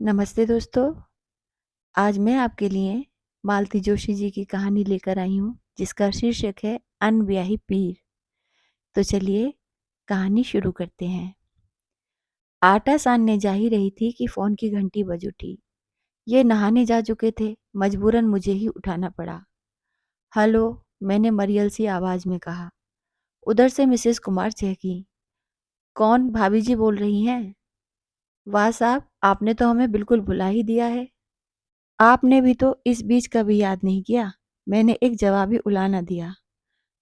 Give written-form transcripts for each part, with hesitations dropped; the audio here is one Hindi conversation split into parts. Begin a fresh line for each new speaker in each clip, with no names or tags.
नमस्ते दोस्तों। आज मैं आपके लिए मालती जोशी जी की कहानी लेकर आई हूँ जिसका शीर्षक है अनब्याही पीर। तो चलिए कहानी शुरू करते हैं। आटा सानने जा ही रही थी कि फ़ोन की घंटी बज उठी। ये नहाने जा चुके थे, मजबूरन मुझे ही उठाना पड़ा। हेलो, मैंने मरियल सी आवाज़ में कहा। उधर से मिसेस कुमार चहकी। कौन, भाभी जी बोल रही हैं? वाह साहब, आपने तो हमें बिल्कुल भुला ही दिया है। आपने भी तो इस बीच कभी याद नहीं किया। मैंने एक जवाबी उलाना दिया।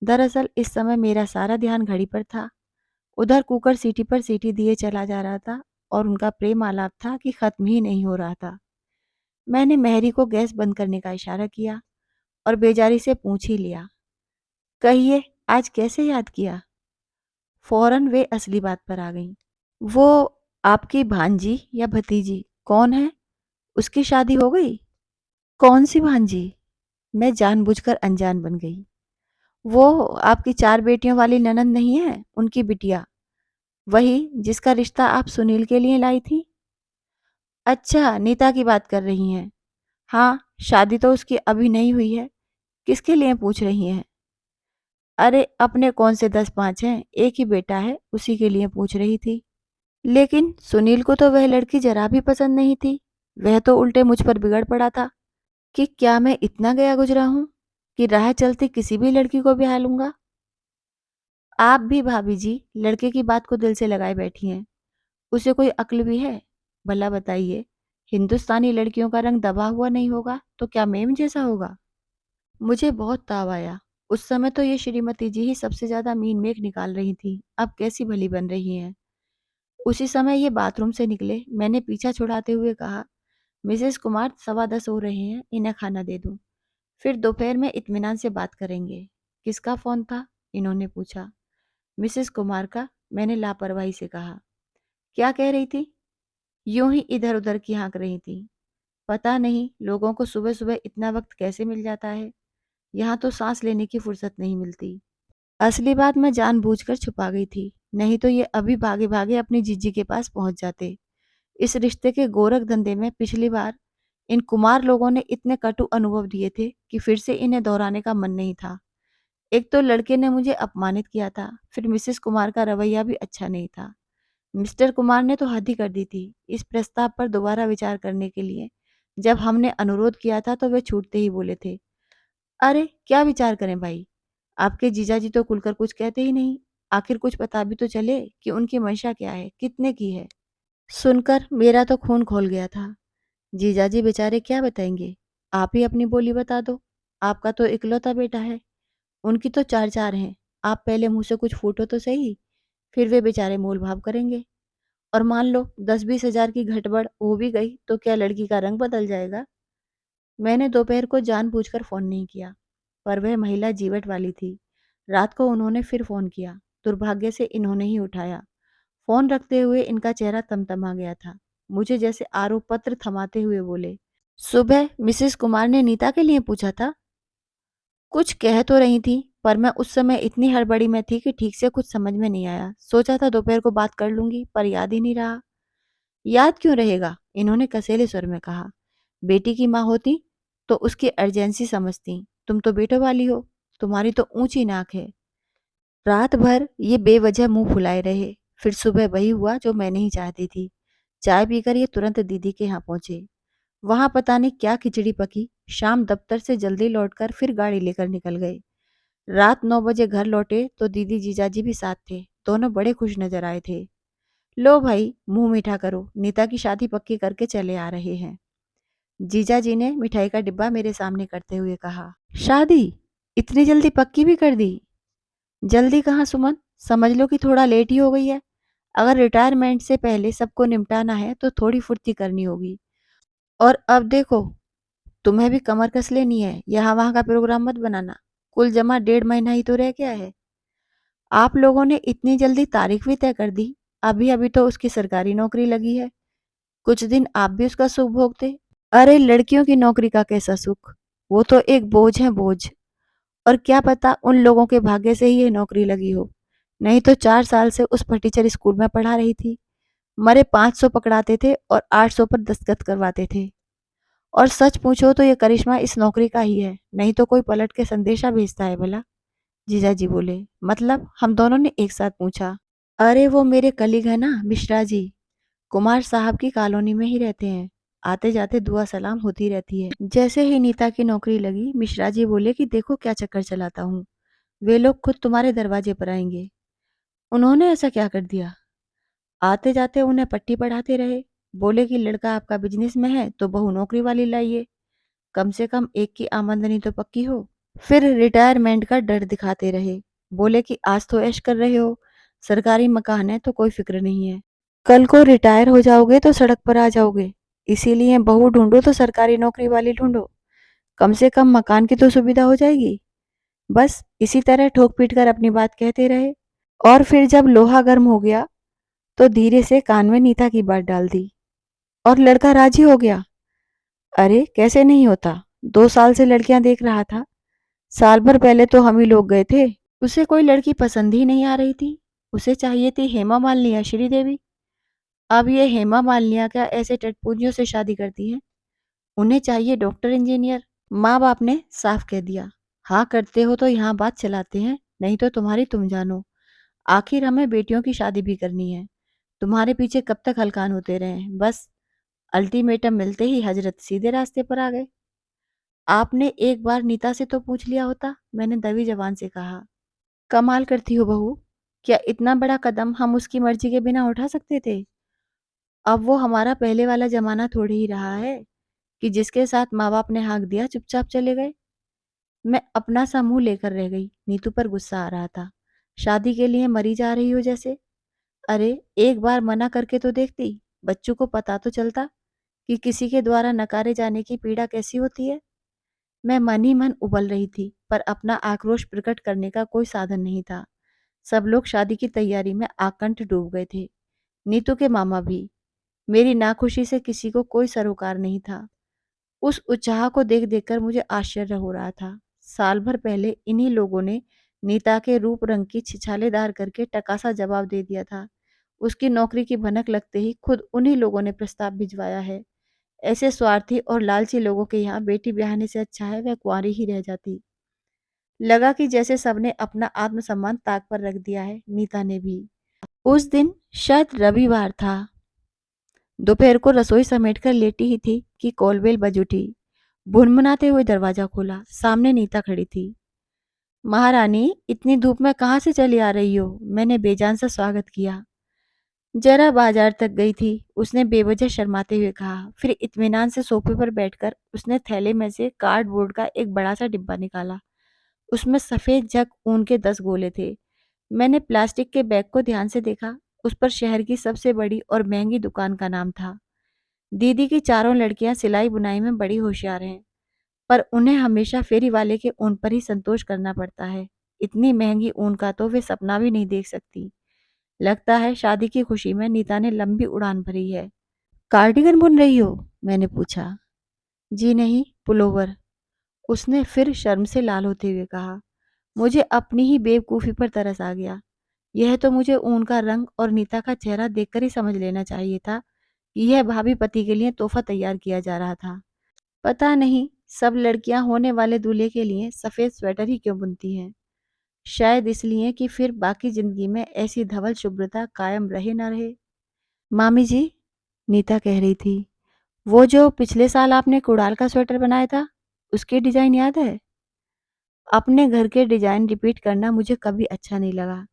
दरअसल इस समय मेरा सारा ध्यान घड़ी पर था। उधर कुकर सीटी पर सीटी दिए चला जा रहा था और उनका प्रेम आलाप था कि खत्म ही नहीं हो रहा था। मैंने मेहरी को गैस बंद करने का इशारा किया और बेजारी से पूछ ही लिया, कहिए आज कैसे याद किया? फौरन वे असली बात पर आ गईं। वो आपकी भांजी या भतीजी कौन है? उसकी शादी हो गई? कौन सी भांजी? मैं जानबूझकर अनजान बन गई। वो आपकी 4 बेटियों वाली ननंद नहीं है, उनकी बिटिया। वही जिसका रिश्ता आप सुनील के लिए लाई थी? अच्छा, नीता की बात कर रही हैं। हाँ, शादी तो उसकी अभी नहीं हुई है। किसके लिए पूछ रही हैं? अरे अपने कौन से 10-5 हैं, एक ही बेटा है, उसी के लिए पूछ रही थी। लेकिन सुनील को तो वह लड़की जरा भी पसंद नहीं थी। वह तो उल्टे मुझ पर बिगड़ पड़ा था कि क्या मैं इतना गया गुजरा हूँ कि राह चलती किसी भी लड़की को ब्याह लूंगा। आप भी भाभी जी लड़के की बात को दिल से लगाए बैठी हैं। उसे कोई अक्ल भी है? भला बताइए, हिंदुस्तानी लड़कियों का रंग दबा हुआ नहीं होगा तो क्या मेम जैसा होगा? मुझे बहुत ताव आया। उस समय तो ये श्रीमती जी ही सबसे ज्यादा मीन मेख निकाल रही थी, अब कैसी भली बन रही हैं। उसी समय ये बाथरूम से निकले। मैंने पीछा छुड़ाते हुए कहा, मिसेस कुमार 10:15 हो रहे हैं, इन्हें खाना दे दूं, फिर दोपहर में इत्मीनान से बात करेंगे। किसका फोन था? इन्होंने पूछा। मिसेस कुमार का, मैंने लापरवाही से कहा। क्या कह रही थी? यूं ही इधर उधर की हाँक रही थी। पता नहीं लोगों को सुबह सुबह इतना वक्त कैसे मिल जाता है। यहाँ तो सांस लेने की फुर्सत नहीं मिलती। असली बात मैं जानबूझकर छुपा गई थी, नहीं तो ये अभी भागे भागे अपनी जीजी के पास पहुंच जाते। इस रिश्ते के गोरख धंधे में पिछली बार इन कुमार लोगों ने इतने कटु अनुभव दिए थे कि फिर से इन्हें दोहराने का मन नहीं था। एक तो लड़के ने मुझे अपमानित किया था, फिर मिसेस कुमार का रवैया भी अच्छा नहीं था। मिस्टर कुमार ने तो हद ही कर दी थी। इस प्रस्ताव पर दोबारा विचार करने के लिए जब हमने अनुरोध किया था तो वे छूटते ही बोले थे, अरे क्या विचार करें भाई, आपके जीजाजी तो खुलकर कुछ कहते ही नहीं। आखिर कुछ पता भी तो चले कि उनकी मंशा क्या है, कितने की है। सुनकर मेरा तो खून खौल गया था। जीजाजी बेचारे क्या बताएंगे? आप ही अपनी बोली बता दो। आपका तो इकलौता बेटा है, उनकी तो चार चार हैं। आप पहले मुंह से कुछ फूटो तो सही, फिर वे बेचारे मोल भाव करेंगे। और मान लो 10-20 हजार की घटबड़ हो भी गई तो क्या लड़की का रंग बदल जाएगा? मैंने दोपहर को जानबूझकर फोन नहीं किया, पर वह महिला जीवट वाली थी। रात को उन्होंने फिर फोन किया। दुर्भाग्य से इन्होंने ही उठाया। फोन रखते हुए इनका चेहरा तमतमा गया था। मुझे जैसे आरोप पत्र थमाते हुए बोले, सुबह मिसेस कुमार ने नीता के लिए पूछा था? कुछ कह तो रही थी, पर मैं उस समय इतनी हड़बड़ी में थी कि ठीक से कुछ समझ में नहीं आया। सोचा था दोपहर को बात कर लूंगी, पर याद ही नहीं रहा। याद क्यों रहेगा? इन्होंने कसेले स्वर में कहा। बेटी की माँ होती तो उसकी अर्जेंसी समझती। तुम तो बेटों वाली हो, तुम्हारी तो ऊंची नाक है। रात भर ये बेवजह मुंह फुलाए रहे। फिर सुबह वही हुआ जो मैं नहीं चाहती थी। चाय पीकर ये तुरंत दीदी के यहाँ पहुंचे। वहां पता नहीं क्या खिचड़ी पकी। शाम दफ्तर से जल्दी लौटकर फिर गाड़ी लेकर निकल गए। रात 9 बजे घर लौटे तो दीदी जीजाजी भी साथ थे। दोनों बड़े खुश नजर आए थे। लो भाई, मुंह मीठा करो, नीता की शादी पक्की करके चले आ रहे हैं। जीजाजी ने मिठाई का डिब्बा मेरे सामने करते हुए कहा। शादी इतनी जल्दी पक्की भी कर दी? जल्दी कहाँ सुमन, समझ लो कि थोड़ा लेट ही हो गई है। अगर रिटायरमेंट से पहले सबको निपटाना है तो थोड़ी फुर्ती करनी होगी। और अब देखो, तुम्हें भी कमर कस लेनी है, यहाँ वहाँ का प्रोग्राम मत बनाना। कुल जमा 1.5 महीना ही तो रह गया है। आप लोगों ने इतनी जल्दी तारीख भी तय कर दी। अभी अभी तो उसकी सरकारी नौकरी लगी है। कुछ दिन आप भी उसका सुख भोगते। अरे लड़कियों की नौकरी का कैसा सुख, वो तो एक बोझ है, बोझ। और क्या पता उन लोगों के भाग्य से ही ये नौकरी लगी हो, नहीं तो 4 साल से उस फटीचर स्कूल में पढ़ा रही थी। मरे 500 पकड़ाते थे और 800 पर दस्तखत करवाते थे। और सच पूछो तो ये करिश्मा इस नौकरी का ही है, नहीं तो कोई पलट के संदेशा भेजता है भला? जीजाजी बोले। मतलब? हम दोनों ने एक साथ पूछा। अरे वो मेरे कलीग है ना, मिश्रा जी, कुमार साहब की कॉलोनी में ही रहते हैं। आते जाते दुआ सलाम होती रहती है। जैसे ही नीता की नौकरी लगी, मिश्रा जी बोले कि देखो क्या चक्कर चलाता हूँ, वे लोग खुद तुम्हारे दरवाजे पर आएंगे। उन्होंने ऐसा क्या कर दिया? आते जाते उन्हें पट्टी पढ़ाते रहे। बोले कि लड़का आपका बिजनेस में है तो बहू नौकरी वाली लाइए, कम से कम एक की आमदनी तो पक्की हो। फिर रिटायरमेंट का डर दिखाते रहे। बोले कि आज तो ऐश कर रहे हो, सरकारी मकान है तो कोई फिक्र नहीं है, कल को रिटायर हो जाओगे तो सड़क पर आ जाओगे, इसीलिए बहू ढूंढो तो सरकारी नौकरी वाली ढूंढो, कम से कम मकान की तो सुविधा हो जाएगी। बस इसी तरह ठोक पीट कर अपनी बात कहते रहे। और फिर जब लोहा गर्म हो गया तो धीरे से कान में नीता की बात डाल दी और लड़का राजी हो गया। अरे कैसे नहीं होता, 2 साल से लड़कियां देख रहा था। साल भर पहले तो हम ही लोग गए थे। उसे कोई लड़की पसंद ही नहीं आ रही थी। उसे चाहिए थी हेमा मालिनी या श्रीदेवी। अब ये हेमा मालिनी क्या ऐसे टटपूंजियों से शादी करती हैं? उन्हें चाहिए डॉक्टर इंजीनियर। माँ बाप ने साफ कह दिया, हाँ करते हो तो यहाँ बात चलाते हैं, नहीं तो तुम्हारी तुम जानो। आखिर हमें बेटियों की शादी भी करनी है, तुम्हारे पीछे कब तक हलकान होते रहे। बस अल्टीमेटम मिलते ही हजरत सीधे रास्ते पर आ गए। आपने एक बार नीता से तो पूछ लिया होता, मैंने दबी जबान से कहा। कमाल करती हो बहू, क्या इतना बड़ा कदम हम उसकी मर्जी के बिना उठा सकते थे? अब वो हमारा पहले वाला जमाना थोड़ी ही रहा है कि जिसके साथ माँ बाप ने हाँक दिया चुपचाप चले गए। मैं अपना सा मुंह लेकर रह गई। नीतू पर गुस्सा आ रहा था। शादी के लिए मरी जा रही हो जैसे। अरे एक बार मना करके तो देखती, बच्चों को पता तो चलता कि किसी के द्वारा नकारे जाने की पीड़ा कैसी होती है। मैं मन ही मन उबल रही थी, पर अपना आक्रोश प्रकट करने का कोई साधन नहीं था। सब लोग शादी की तैयारी में आकंठ डूब गए थे, नीतू के मामा भी। मेरी नाखुशी से किसी को कोई सरोकार नहीं था। उस उत्साह को देख देखकर मुझे आश्चर्य हो रहा था। साल भर पहले इन्हीं लोगों ने नीता के रूप रंग की छिछालेदार करके टकासा जवाब दे दिया था। उसकी नौकरी की भनक लगते ही खुद उन्हीं लोगों ने प्रस्ताव भिजवाया है। ऐसे स्वार्थी और लालची लोगों के यहाँ बेटी ब्याहने से अच्छा है वह कुंवारी ही रह जाती। लगा कि जैसे सबने अपना आत्मसम्मान ताक पर रख दिया है, नीता ने भी। उस दिन शायद रविवार था। दोपहर को रसोई समेटकर लेटी ही थी कि कॉलबेल बज उठी। भुनभुनाते हुए दरवाजा खोला। सामने नीता खड़ी थी। महारानी, इतनी धूप में कहाँ से चली आ रही हो? मैंने बेजान सा स्वागत किया। जरा बाजार तक गई थी, उसने बेवजह शर्माते हुए कहा। फिर इत्मीनान से सोफे पर बैठकर उसने थैले में से कार्डबोर्ड का एक बड़ा सा डिब्बा निकाला। उसमें सफेद जग ऊन के 10 गोले थे। मैंने प्लास्टिक के बैग को ध्यान से देखा। उस पर शहर की सबसे बड़ी और महंगी दुकान का नाम था। दीदी की चारों लड़कियां सिलाई बुनाई में बड़ी होशियार हैं, पर उन्हें हमेशा फेरी वाले के ऊन पर ही संतोष करना पड़ता है। इतनी महंगी ऊन का तो वे सपना भी नहीं देख सकती। लगता है शादी की खुशी में नीता ने लंबी उड़ान भरी है। कार्डिगन बुन रही हो? मैंने पूछा। जी नहीं, पुलोवर। उसने फिर शर्म से लाल होते हुए कहा। मुझे अपनी ही बेवकूफ़ी पर तरस आ गया। यह तो मुझे ऊन का रंग और नीता का चेहरा देखकर ही समझ लेना चाहिए था कि यह भाभी पति के लिए तोहफा तैयार किया जा रहा था। पता नहीं सब लड़कियां होने वाले दूल्हे के लिए सफ़ेद स्वेटर ही क्यों बुनती हैं। शायद इसलिए कि फिर बाकी जिंदगी में ऐसी धवल शुभ्रता कायम रहे ना रहे। मामी जी, नीता कह रही थी, वो जो पिछले साल आपने कुड़ाल का स्वेटर बनाया था, उसकी डिजाइन याद है? अपने घर के डिजाइन रिपीट करना मुझे कभी अच्छा नहीं लगा,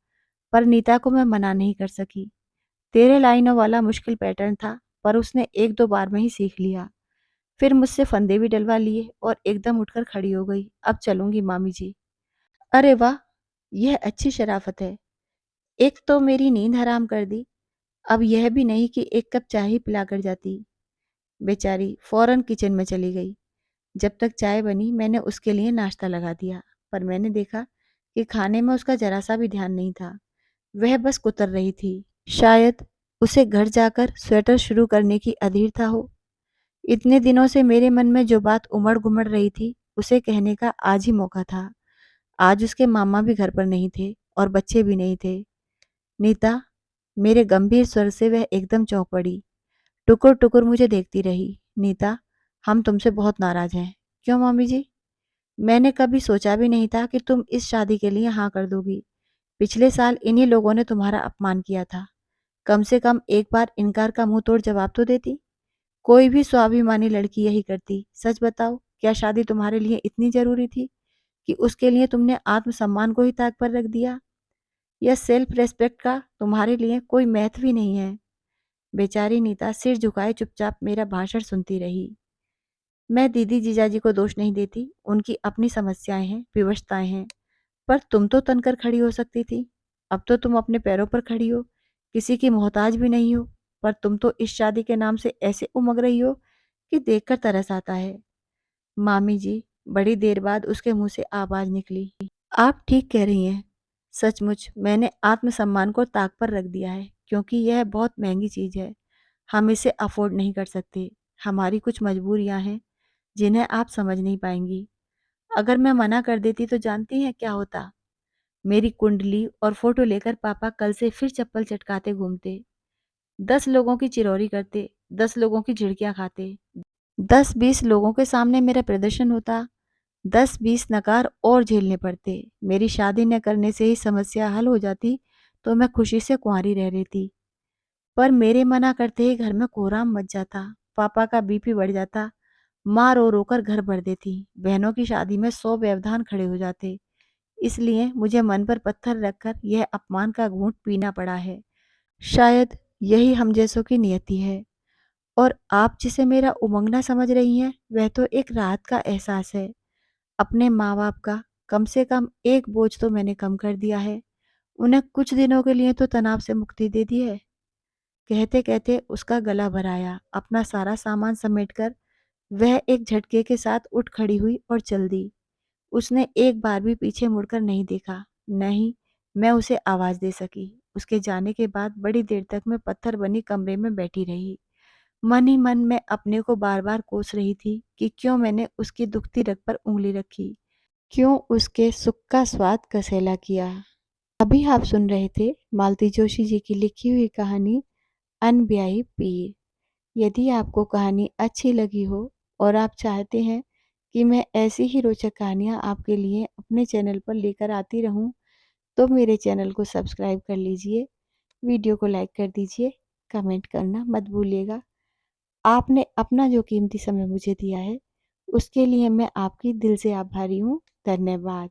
पर नीता को मैं मना नहीं कर सकी। 13 लाइनों वाला मुश्किल पैटर्न था, पर उसने 1-2 बार में ही सीख लिया। फिर मुझसे फंदे भी डलवा लिए और एकदम उठकर खड़ी हो गई। अब चलूंगी मामी जी। अरे वाह, यह अच्छी शराफत है। एक तो मेरी नींद हराम कर दी, अब यह भी नहीं कि एक कप चाय ही पिला कर जाती। बेचारी फौरन किचन में चली गई। जब तक चाय बनी मैंने उसके लिए नाश्ता लगा दिया, पर मैंने देखा कि खाने में उसका जरा सा भी ध्यान नहीं था। वह बस कुतर रही थी। शायद उसे घर जाकर स्वेटर शुरू करने की अधीरता हो। इतने दिनों से मेरे मन में जो बात उमड़ घुमड़ रही थी, उसे कहने का आज ही मौका था। आज उसके मामा भी घर पर नहीं थे और बच्चे भी नहीं थे। नीता, मेरे गंभीर स्वर से वह एकदम चौंक पड़ी। टुकुर टुकुर मुझे देखती रही। नीता, हम तुमसे बहुत नाराज हैं। क्यों मम्मी जी? मैंने कभी सोचा भी नहीं था कि तुम इस शादी के लिए हाँ कर दोगी। पिछले साल इन्हीं लोगों ने तुम्हारा अपमान किया था। कम से कम एक बार इनकार का मुंह तोड़ जवाब तो देती। कोई भी स्वाभिमानी लड़की यही करती। सच बताओ, क्या शादी तुम्हारे लिए इतनी जरूरी थी कि उसके लिए तुमने आत्मसम्मान को ही ताक पर रख दिया? यह सेल्फ रेस्पेक्ट का तुम्हारे लिए कोई महत्व ही नहीं है। बेचारी नीता सिर झुकाए चुपचाप मेरा भाषण सुनती रही। मैं दीदी जीजाजी को दोष नहीं देती, उनकी अपनी समस्याएं हैं, विवशताएं हैं। पर तुम तो तनकर खड़ी हो सकती थी। अब तो तुम अपने पैरों पर खड़ी हो, किसी की मोहताज भी नहीं हो। पर तुम तो इस शादी के नाम से ऐसे उमग रही हो कि देखकर तरस आता है। मामी जी, बड़ी देर बाद उसके मुंह से आवाज निकली। आप ठीक कह रही हैं। सचमुच मैंने आत्मसम्मान को ताक पर रख दिया है, क्योंकि यह बहुत महंगी चीज है। हम इसे अफोर्ड नहीं कर सकते। हमारी कुछ मजबूरियां हैं जिन्हें आप समझ नहीं पाएंगी। अगर मैं मना कर देती तो जानती हैं क्या होता? मेरी कुंडली और फोटो लेकर पापा कल से फिर चप्पल चटकाते घूमते। 10 लोगों की चिरौरी करते, 10 लोगों की झिड़कियां खाते, 10-20 लोगों के सामने मेरा प्रदर्शन होता, 10-20 नकार और झेलने पड़ते। मेरी शादी न करने से ही समस्या हल हो जाती तो मैं खुशी से कुंवारी रह लेती। पर मेरे मना करते ही घर में कोहराम मच जाता, पापा का बीपी बढ़ जाता, माँ रो रो कर घर भर देती, बहनों की शादी में 100 व्यवधान खड़े हो जाते। इसलिए मुझे मन पर पत्थर रखकर यह अपमान का घूंट पीना पड़ा है। शायद यही हम जैसों की नियति है। और आप जिसे मेरा उमंगना समझ रही हैं, वह तो एक राहत का एहसास है। अपने माँ बाप का कम से कम एक बोझ तो मैंने कम कर दिया है। उन्हें कुछ दिनों के लिए तो तनाव से मुक्ति दे दी है। कहते कहते उसका गला भराया। अपना सारा सामान समेटकर वह एक झटके के साथ उठ खड़ी हुई और चल दी। उसने एक बार भी पीछे मुड़कर नहीं देखा। नहीं, मैं उसे आवाज दे सकी। उसके जाने के बाद बड़ी देर तक मैं पत्थर बनी कमरे में बैठी रही। मन ही मन मैं अपने को बार बार कोस रही थी कि क्यों मैंने उसकी दुखती रग पर उंगली रखी, क्यों उसके सुख का स्वाद कसेला किया। अभी आप सुन रहे थे मालती जोशी जी की लिखी हुई कहानी अनब्याही पीर। यदि आपको कहानी अच्छी लगी हो और आप चाहते हैं कि मैं ऐसी ही रोचक कहानियाँ आपके लिए अपने चैनल पर लेकर आती रहूं, तो मेरे चैनल को सब्सक्राइब कर लीजिए, वीडियो को लाइक कर दीजिए, कमेंट करना मत भूलिएगा। आपने अपना जो कीमती समय मुझे दिया है, उसके लिए मैं आपकी दिल से आभारी हूँ। धन्यवाद।